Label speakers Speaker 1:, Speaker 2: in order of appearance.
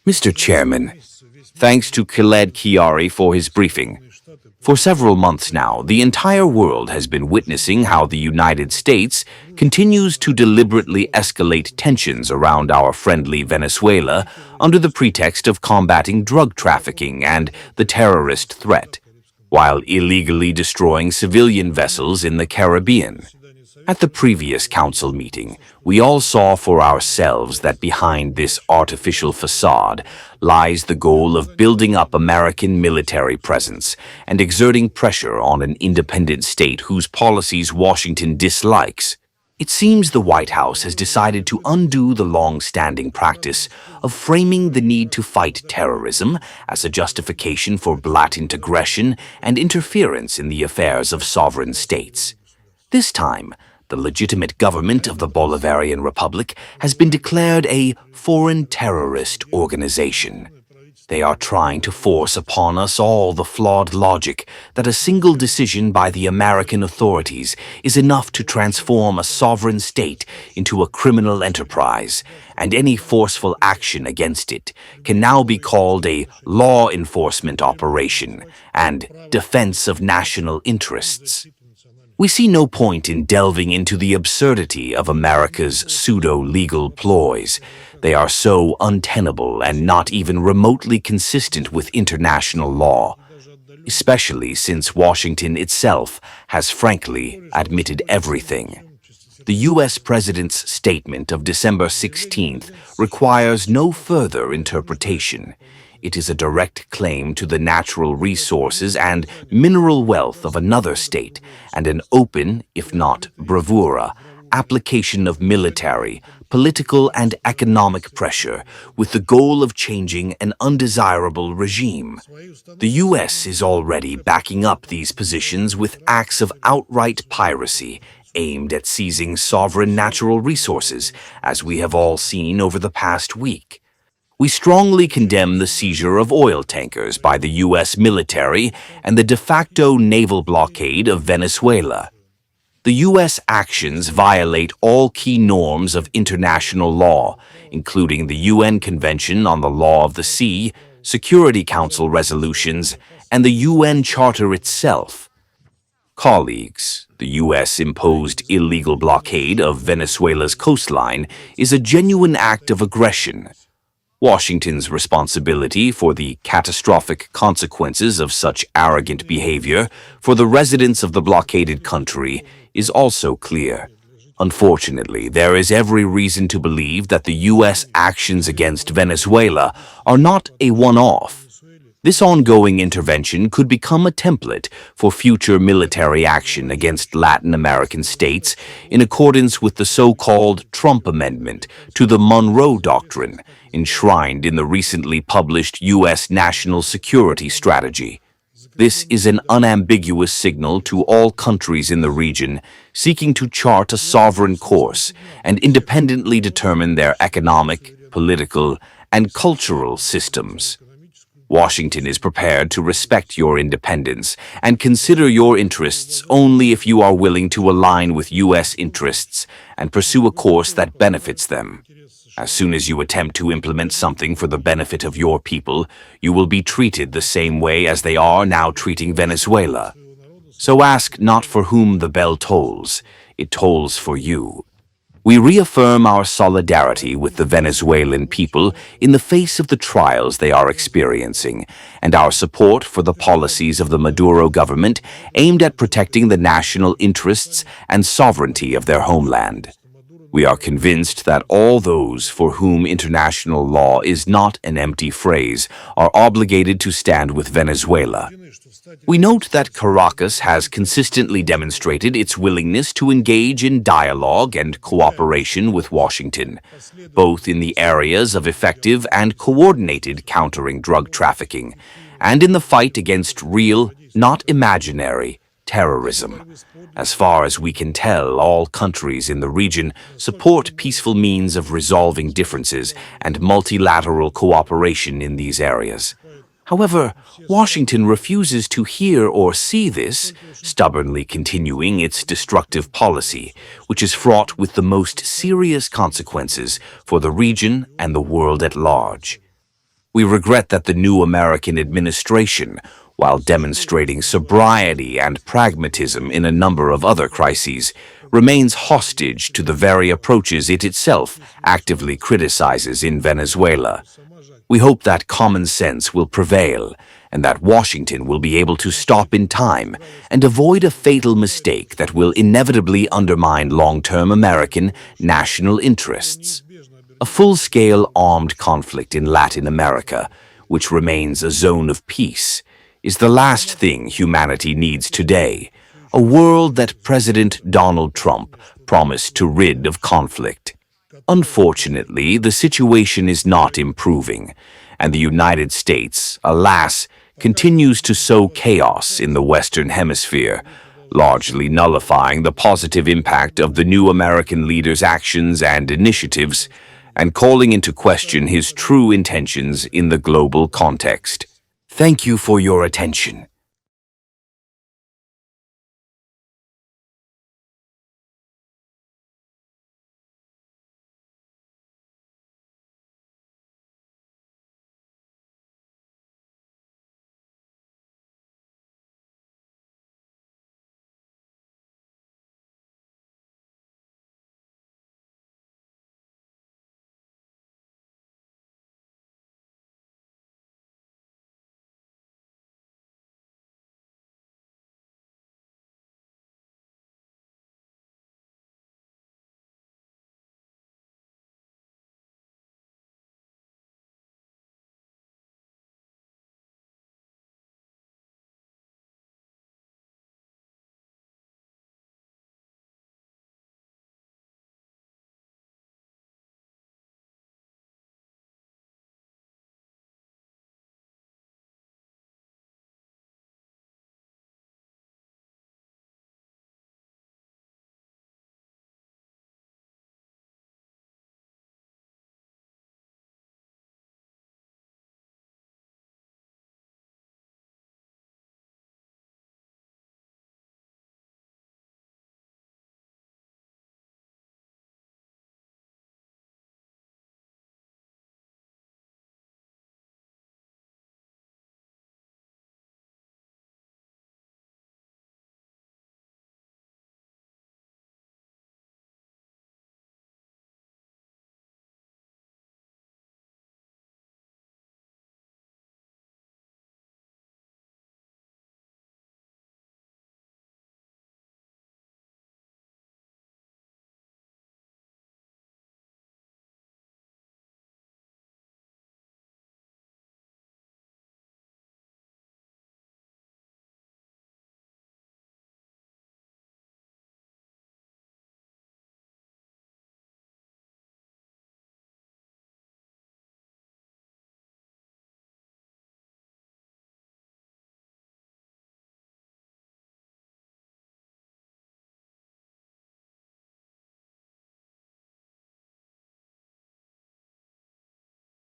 Speaker 1: Mr. Chairman, thanks to Khaled Kiari for his briefing. For several months now, the entire world has been witnessing how the United States continues to deliberately escalate tensions around our friendly Venezuela under the pretext of combating drug trafficking and the terrorist threat, while illegally destroying civilian vessels in the Caribbean. At the previous council meeting, we all saw for ourselves that behind this artificial facade lies the goal of building up American military presence and exerting pressure on an independent state whose policies Washington dislikes. It seems the White House has decided to undo the long-standing practice of framing the need to fight terrorism as a justification for blatant aggression and interference in the affairs of sovereign states. This time, the legitimate government of the Bolivarian Republic has been declared a foreign terrorist organization. They are trying to force upon us all the flawed logic that a single decision by the American authorities is enough to transform a sovereign state into a criminal enterprise, and any forceful action against it can now be called a law enforcement operation and defense of national interests. We see no point in delving into the absurdity of America's pseudo-legal ploys. They are so untenable and not even remotely consistent with international law, especially since Washington itself has frankly admitted everything. The U.S. President's statement of December 16th requires no further interpretation. It is a direct claim to the natural resources and mineral wealth of another state, and an open, if not bravura, application of military, political, and economic pressure with the goal of changing an undesirable regime. The U.S. is already backing up these positions with acts of outright piracy aimed at seizing sovereign natural resources, as we have all seen over the past week. We strongly condemn the seizure of oil tankers by the U.S. military and the de facto naval blockade of Venezuela. The U.S. actions violate all key norms of international law, including the UN Convention on the Law of the Sea, Security Council resolutions, and the UN Charter itself. Colleagues, the U.S.-imposed illegal blockade of Venezuela's coastline is a genuine act of aggression. Washington's responsibility for the catastrophic consequences of such arrogant behavior for the residents of the blockaded country is also clear. Unfortunately, there is every reason to believe that the U.S. actions against Venezuela are not a one-off. This ongoing intervention could become a template for future military action against Latin American states in accordance with the so-called Trump Amendment to the Monroe Doctrine, enshrined in the recently published U.S. National Security Strategy. This is an unambiguous signal to all countries in the region seeking to chart a sovereign course and independently determine their economic, political, and cultural systems. Washington is prepared to respect your independence and consider your interests only if you are willing to align with U.S. interests and pursue a course that benefits them. As soon as you attempt to implement something for the benefit of your people, you will be treated the same way as they are now treating Venezuela. So ask not for whom the bell tolls, it tolls for you. We reaffirm our solidarity with the Venezuelan people in the face of the trials they are experiencing, and our support for the policies of the Maduro government aimed at protecting the national interests and sovereignty of their homeland. We are convinced that all those for whom international law is not an empty phrase are obligated to stand with Venezuela. We note that Caracas has consistently demonstrated its willingness to engage in dialogue and cooperation with Washington, both in the areas of effective and coordinated countering drug trafficking, and in the fight against real, not imaginary, terrorism. As far as we can tell, all countries in the region support peaceful means of resolving differences and multilateral cooperation in these areas. However, Washington refuses to hear or see this, stubbornly continuing its destructive policy, which is fraught with the most serious consequences for the region and the world at large. We regret that the new American administration, while demonstrating sobriety and pragmatism in a number of other crises, remains hostage to the very approaches it itself actively criticizes in Venezuela. We hope that common sense will prevail and that Washington will be able to stop in time and avoid a fatal mistake that will inevitably undermine long-term American national interests. A full-scale armed conflict in Latin America, which remains a zone of peace, is the last thing humanity needs today, a world that President Donald Trump promised to rid of conflict. Unfortunately, the situation is not improving, and the United States, alas, continues to sow chaos in the Western Hemisphere, largely nullifying the positive impact of the new American leader's actions and initiatives, and calling into question his true intentions in the global context. Thank you for your attention.